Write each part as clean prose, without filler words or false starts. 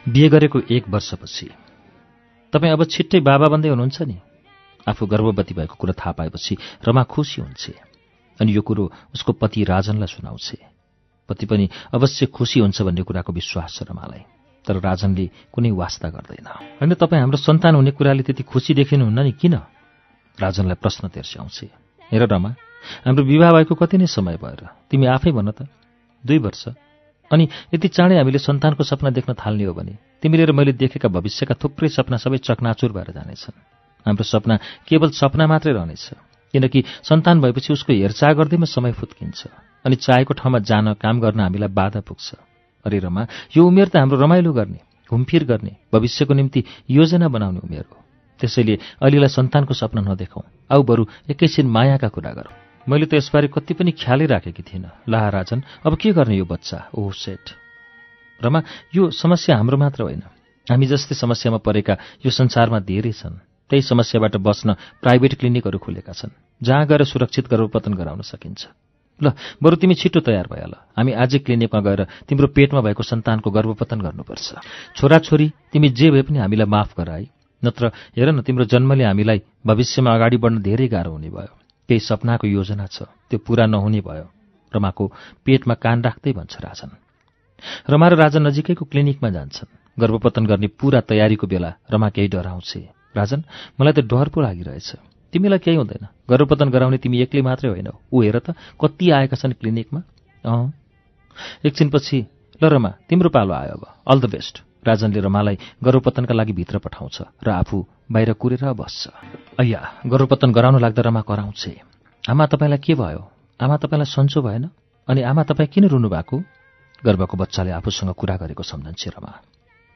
बिहे गरेको 1 वर्षपछि तपाईँ अब छिट्टै बाबा बन्दै हुनुहुन्छ नि। आफू गर्भवती भएको कुरा थाहा पाएपछि रमा खुसी हुन्छ अनि यो कुरो उसको पति राजनलाई सुनाउँछ। पति पनि अवश्य खुसी हुन्छ भन्ने कुराको विश्वास छ रमालाई। तर राजनले कुनै वास्ता गर्दैन। होइन, तपाईँ हाम्रो सन्तान हुने कुराले त्यति खुसी देखिनुहुन्न नि किन? राजनलाई प्रश्न तेर्स्याउँछ। हेर रमा, हाम्रो विवाह भएको कति नै समय भएर, तिमी आफै भन त, 2 वर्ष। अनि यति चाँडै हामीले सन्तानको सपना देख्न थाल्ने हो भने तिमीले र मैले देखेका भविष्यका थुप्रै सपना सबै चकनाचुर भएर जानेछन्। हाम्रो सपना केवल सपना मात्रै रहनेछ, किनकि सन्तान भएपछि उसको हेरचाह गर्दैमा समय फुत्किन्छ अनि चाहेको ठाउँमा जान, काम गर्न हामीलाई बाधा पुग्छ। अरे रमा, यो उमेर त हाम्रो रमाइलो गर्ने, घुमफिर गर्ने, भविष्यको निम्ति योजना बनाउने उमेर हो। त्यसैले अहिलेलाई सन्तानको सपना नदेखाउँ, आऊ बरु एकैछिन मायाका कुरा गरौँ। मैले त यसबारे कति पनि ख्यालै राखेकी थिइनँ। ला राजन, अब के गर्ने यो बच्चा? ओह सेट। रमा, यो समस्या हाम्रो मात्र होइन, हामी जस्तै समस्यामा परेका यो संसारमा धेरै छन्। त्यही समस्याबाट बच्न प्राइभेट क्लिनिकहरू खुलेका छन्, जहाँ गएर सुरक्षित गर्भपतन गराउन सकिन्छ। ल बरु तिमी छिटो तयार भइहाल, हामी आजै क्लिनिकमा गएर तिम्रो पेटमा भएको सन्तानको गर्भपतन गर्नुपर्छ। छोराछोरी तिमी जे भए पनि हामीलाई माफ गर है, नत्र हेर न, तिम्रो जन्मले हामीलाई भविष्यमा अगाडि बढ्न धेरै गाह्रो हुने भयो। केही सपनाको योजना छ, त्यो पूरा नहुने भयो। रमाको पेटमा कान राख्दै भन्छ राजन। रमा र राजन नजिकैको क्लिनिकमा जान्छन्। गर्भपतन गर्ने पूरा तयारीको बेला रमा केही डराउँछ। राजन, मलाई त डर पो लागिरहेछ। तिमीलाई केही हुँदैन, गर्भपतन गराउने तिमी एक्लै मात्रै होइनौ। ऊ हेर त, कति आएका छन् क्लिनिकमा। एकछिनपछि, ल रमा, तिम्रो पालो आयो अब, अल द बेस्ट। राजनले रमालाई गर्भपतनका लागि भित्र पठाउँछ र आफू बाहिर कुरेर बस्छ। अय्या, गर्भपतन गराउन लाग्दा रमा कराउँछ। आमा, तपाईँलाई के भयो? आमा, तपाईँलाई सन्चो भएन? अनि आमा, तपाईँ किन रुनु भएको? गर्भको बच्चाले आफूसँग कुरा गरेको सम्झन्छ रमा।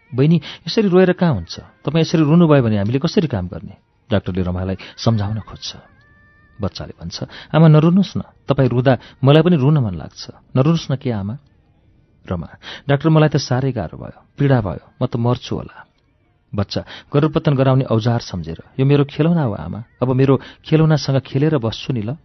बहिनी, यसरी रोएर कहाँ हुन्छ? तपाईँ यसरी रुनुभयो भने हामीले कसरी काम गर्ने? डाक्टरले रमालाई सम्झाउन खोज्छ। बच्चाले भन्छ, आमा नरुनुहोस् न, तपाईँ रुँदा मलाई पनि रुन मन लाग्छ, नरुनुहोस् न के आमा? रमा, डाक्टर, मलाई त साह्रै गाह्रो भयो, पीडा भयो, म त मर्छु होला। बच्चा गर्भपतन गराउने औजार सम्झेर, यो मेरो खेलौना हो आमा, अब मेरो खेलौनासँग खेलेर बस्छु नि ल।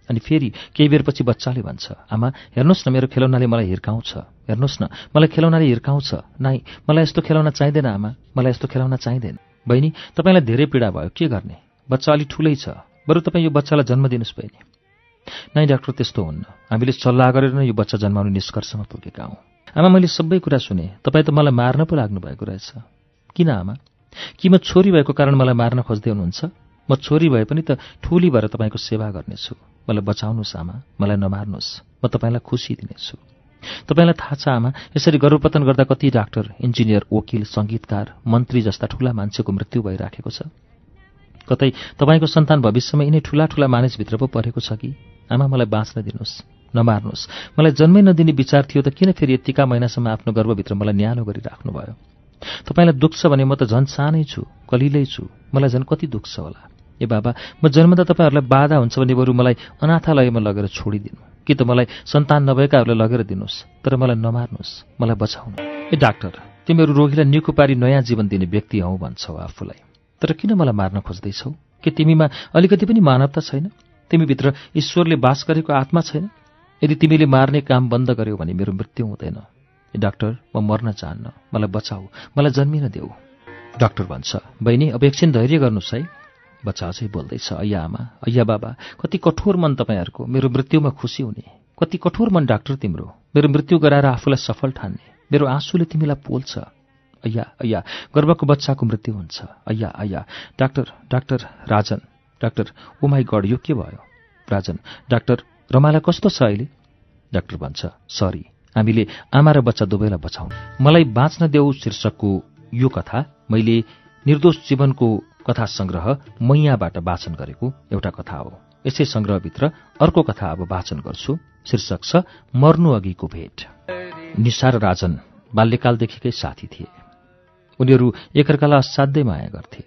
अनि फेरि केही बेरपछि बच्चाले भन्छ, आमा हेर्नुहोस् न, मेरो खेलौनाले मलाई हिर्काउँछ, हेर्नुहोस् न, मलाई खेलौनाले हिर्काउँछ। नाइ, मलाई यस्तो खेलौना चाहिँदैन आमा, मलाई यस्तो खेलौना चाहिँदैन। बहिनी, तपाईँलाई धेरै पीडा भयो, के गर्ने? बच्चा अलि ठुलै छ, बरु तपाईँ यो बच्चालाई जन्म दिनुहोस् बहिनी। नाइ डाक्टर, त्यस्तो हुन्न, हामीले सल्लाह गरेर नै यो बच्चा जन्माउने निष्कर्षमा पुगेका हौँ। आमा, मैले सबै कुरा सुने, तपाईँ त मलाई मार्न पो लाग्नु भएको रहेछ। किन आमा? कि म छोरी भएको कारण मलाई मार्न खोज्दै हुनुहुन्छ? म छोरी भए पनि त ठुली भएर तपाईँको सेवा गर्नेछु। मलाई बचाउनुहोस् आमा, मलाई नमार्नुहोस्, म तपाईँलाई खुसी दिनेछु। तपाईँलाई थाहा छ आमा, यसरी गर्भपतन गर्दा कति डाक्टर, इन्जिनियर, वकिल, सङ्गीतकार, मन्त्री जस्ता ठूला मान्छेको मृत्यु भइराखेको छ। कतै तपाईँको सन्तान भविष्यमा यिनै ठूला ठूला मानिसभित्र पो परेको छ कि? आमा, मलाई बाँच्न दिनुहोस्, नमार्नुहोस्। मलाई जन्मै नदिने विचार थियो त किन फेरि यतिका महिनासम्म आफ्नो गर्भभित्र मलाई न्यानो गरिराख्नुभयो? तपाईँलाई दुःख छ भने म त झन् सानै छु, कलिलै छु, मलाई झन् कति दुःख छ होला। ए बाबा, म जन्मदा तपाईँहरूलाई बाधा हुन्छ भने बरु मलाई अनाथालयमा लगेर छोडिदिनु, कि त मलाई सन्तान नभएकाहरूलाई लगेर दिनुहोस्, तर मलाई नमार्नुहोस्, मलाई बचाउनु। ए डाक्टर, तिमीहरू रोगीलाई निको पारी नयाँ जीवन दिने व्यक्ति हौ भन्छौ आफूलाई, तर किन मलाई मार्न खोज्दैछौ? के तिमीमा अलिकति पनि मानवता छैन? तिमीभित्र ईश्वरले बास गरेको आत्मा छैन? यदि तिमीले मार्ने काम बन्द गर्यौ भने मेरो मृत्यु हुँदैन। ए डाक्टर, म मर्न चाहन्न, मलाई बचाऊ, मलाई जन्मिन देऊ। डाक्टर भन्छ, बहिनी अब एकछिन धैर्य गर्नुहोस् है। बच्चा अझै बोल्दैछ, अय्या आमा, अय्या बाबा, कति कठोर मन तपाईँहरूको, मेरो मृत्युमा खुसी हुने। कति कठोर मन डाक्टर तिम्रो, मेरो मृत्यु गराएर आफूलाई सफल ठान्ने। मेरो आँसुले तिमीलाई पोल्छ। अय्या अय्या, गर्भको बच्चाको मृत्यु हुन्छ। अय्या अय्या, doctor, doctor, Rajan, doctor, oh my god, यो के भयो? राजन, डाक्टर, रमालाई कस्तो छ अहिले? डाक्टर भन्छ, सरी, हामीले आमा र बच्चा दुवैलाई बचाउँ। मलाई बाँच्न देऊ शीर्षकको यो कथा मैले निर्दोष जीवनको कथा संग्रह मैयाबाट वाचन गरेको एउटा कथा हो। यसै संग्रहभित्र अर्को कथा अब वाचन गर्छु। शीर्षक छ मर्नु अघिको भेट। निशा र राजन बाल्यकालदेखिकै साथी थिए। उनीहरू एकअर्कालाई असाध्यै माया गर्थे।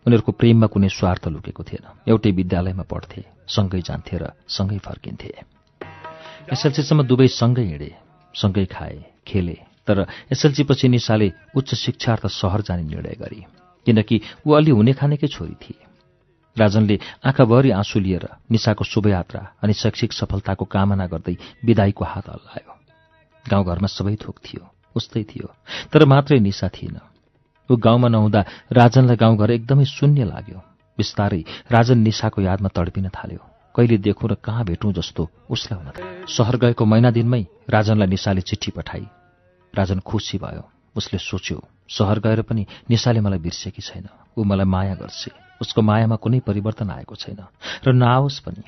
उनीहरूको प्रेममा कुनै स्वार्थ लुकेको थिएन। एउटै विद्यालयमा पढ्थे, सँगै जान्थे र सँगै फर्किन्थे। एसएलसीसम्म दुवै सँगै हिँडे, सँगै खाए, खेले। तर एसएलसी पछि निशाले उच्च शिक्षार्थ सहर जाने निर्णय गरी, किनकि ऊ अलि हुने खानेकै छोरी थिए। राजनले आँखाभरि आँसु लिएर निशाको शुभयात्रा अनि शैक्षिक सफलताको कामना गर्दै विदाईको हात हल्लायो। गाउँघरमा सबै थोक थियो। उस्तै थियो, तर मात्रै निसा थिएन। ऊ गाउँमा नहुँदा राजनलाई गाउँघर एकदमै शून्य लाग्यो। बिस्तारै राजन निसाको यादमा तडपिन थाल्यो। कहिले देखौँ र कहाँ भेटौँ जस्तो उसलाई हुन थाल्यो। सहर गएको महिना दिनमै राजनलाई निसाले चिठी पठाई। राजन खुसी भयो। उसले सोच्यो, सहर गएर पनि निसाले मलाई बिर्सेकी छैन। ऊ मलाई माया गर्छ। उसको मायामा कुनै परिवर्तन आएको छैन र नआओस् पनि।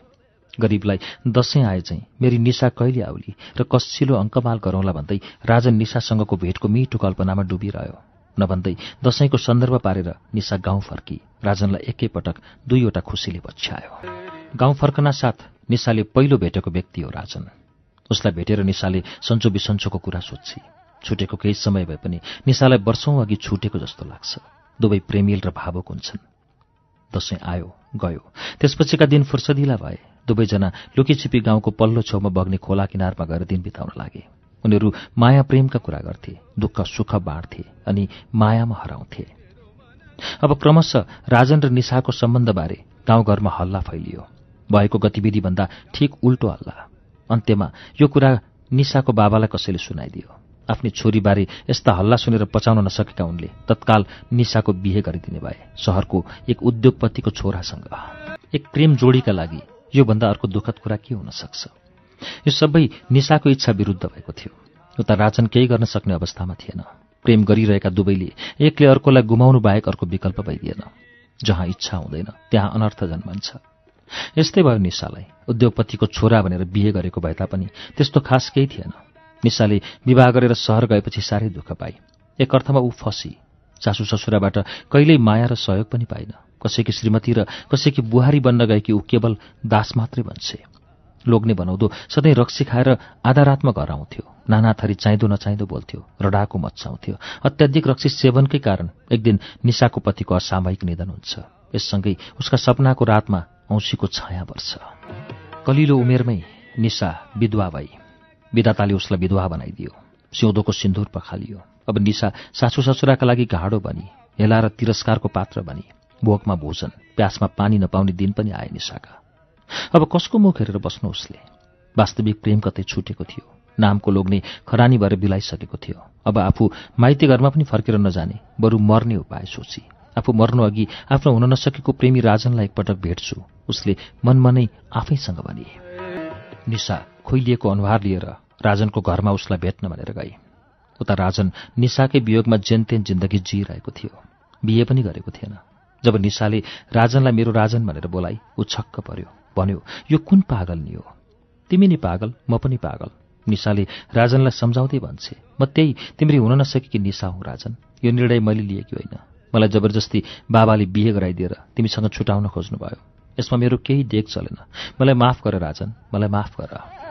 गरिबलाई दशैं आए चाहिँ मेरी निसा कहिले आउली र कसिलो अङ्कमाल गरौँला भन्दै राजन निसासँगको भेटको मिठो कल्पनामा डुबिरह्यो। नभन्दै दशैंको सन्दर्भ पारेर निसा गाउँ फर्की। राजनलाई एकैपटक दुईवटा खुसीले पछ्यायो। गाउँ फर्कना साथ निसाले पहिलो भेटेको व्यक्ति हो राजन। उसलाई भेटेर निसाले सन्चो बिसन्चोको कुरा सोध्छी। छुटेको केही समय भए पनि निसालाई वर्षौं अघि छुटेको जस्तो लाग्छ। दुवै प्रेमिल र भावुक हुन्छन्। दशैं आयो गयो। त्यसपछिका दिन फुर्सदिला भए। दुवैजना लुकीछिपी गाउँको पल्लो छेउमा बग्ने खोला किनारमा गएर दिन बिताउन लागे। उनीहरू माया प्रेमका कुरा गर्थे, दुःख सुख बाँड्थे अनि मायामा हराउँथे। अब क्रमशः राजन र निसाको सम्बन्धबारे गाउँघरमा हल्ला फैलियो। भएको गतिविधिभन्दा ठिक उल्टो हल्ला। अन्त्यमा यो कुरा निसाको बाबालाई कसैले सुनाइदियो। आफ्नी छोरीबारे यस्ता हल्ला सुनेर पचाउन नसकेका उनले तत्काल निसाको बिहे गरिदिने भए, सहरको एक उद्योगपतिको छोरासँग। एक प्रेम जोडीका लागि योभन्दा अर्को दुःखद कुरा के हुन सक्छ? यो सबै निसाको इच्छा विरुद्ध भएको थियो। उता राजन केही गर्न सक्ने अवस्थामा थिएन। प्रेम गरिरहेका दुवैले एकले अर्कोलाई गुमाउनु बाहेक अर्को विकल्प भइदिएन। जहाँ इच्छा हुँदैन त्यहाँ अनर्थ जन्मन्छ। यस्तै भयो निसालाई। उद्योगपतिको छोरा भनेर बिहे गरेको भए तापनि त्यस्तो खास केही थिएन। निसाले विवाह गरेर सहर गएपछि साह्रै दुःख पाई। एक अर्थमा ऊ फसी। सासू ससुराबाट कहिल्यै माया र सहयोग पनि पाइन। कसैकी श्रीमती र कसैकी बुहारी बन्न गएकी ऊ केवल दास मात्रै बन्छे। लोग्ने बनाउँदो सधैँ रक्सी खाएर आधा रातमा घर आउँथ्यो। नाना थरी चाहिँदो नचाहिँदो बोल्थ्यो, रडाको मच्चाउँथ्यो। अत्याधिक रक्सी सेवनकै कारण एक दिन निसाको पतिको असामयिक निधन हुन्छ। यससँगै उसका सपनाको रातमा औँसीको छाया पर्छ। कलिलो उमेरमै निसा विधवा भई। विधाताले उसलाई विधवा बनाइदियो। सिउँदोको सिन्दूर पखालियो। अब निसा सासू ससुराका लागि घाडो बनी, हेला र तिरस्कारको पात्र बनी। भोकमा भोजन, प्यासमा पानी नपाउने दिन पनि आए निसाका। अब कसको मुख हेरेर बस्नु उसले? वास्तविक प्रेम कतै छुटेको थियो। नामको लोग्ने खरानी भएर बिलाइसकेको थियो। अब आफू माइती घरमा पनि फर्केर नजाने, बरु मर्ने उपाय सोची। आफू मर्नु अघि आफ्नो हुन नसकेको प्रेमी राजनलाई एकपटक भेट्छु, उसले मनमनै आफैसँग भने। निसा खोइलिएको अनुहार लिएर राजनको घरमा उसलाई भेट्न भनेर गई। उता राजन निसाकै वियोगमा जेनतेन जिन्दगी जिइरहेको थियो। बिहे पनि गरेको थिएन। जब निसाले राजनलाई मेरो राजन भनेर बोलाई, ऊ छक्क पर्यो। भन्यो, यो कुन पागल नि हो? तिमी नि पागल, म पनि पागल। निसाले राजनलाई सम्झाउँदै भन्छे, म त्यही तिम्री हुन नसकेकी निसा हुँ राजन। यो निर्णय मैले लिएकी होइन। मलाई जबरजस्ती बाबाले बिहे गराइदिएर तिमीसँग छुटाउन खोज्नुभयो। यसमा मेरो केही डेक चलेन। मलाई माफ गर राजन, मलाई माफ गर।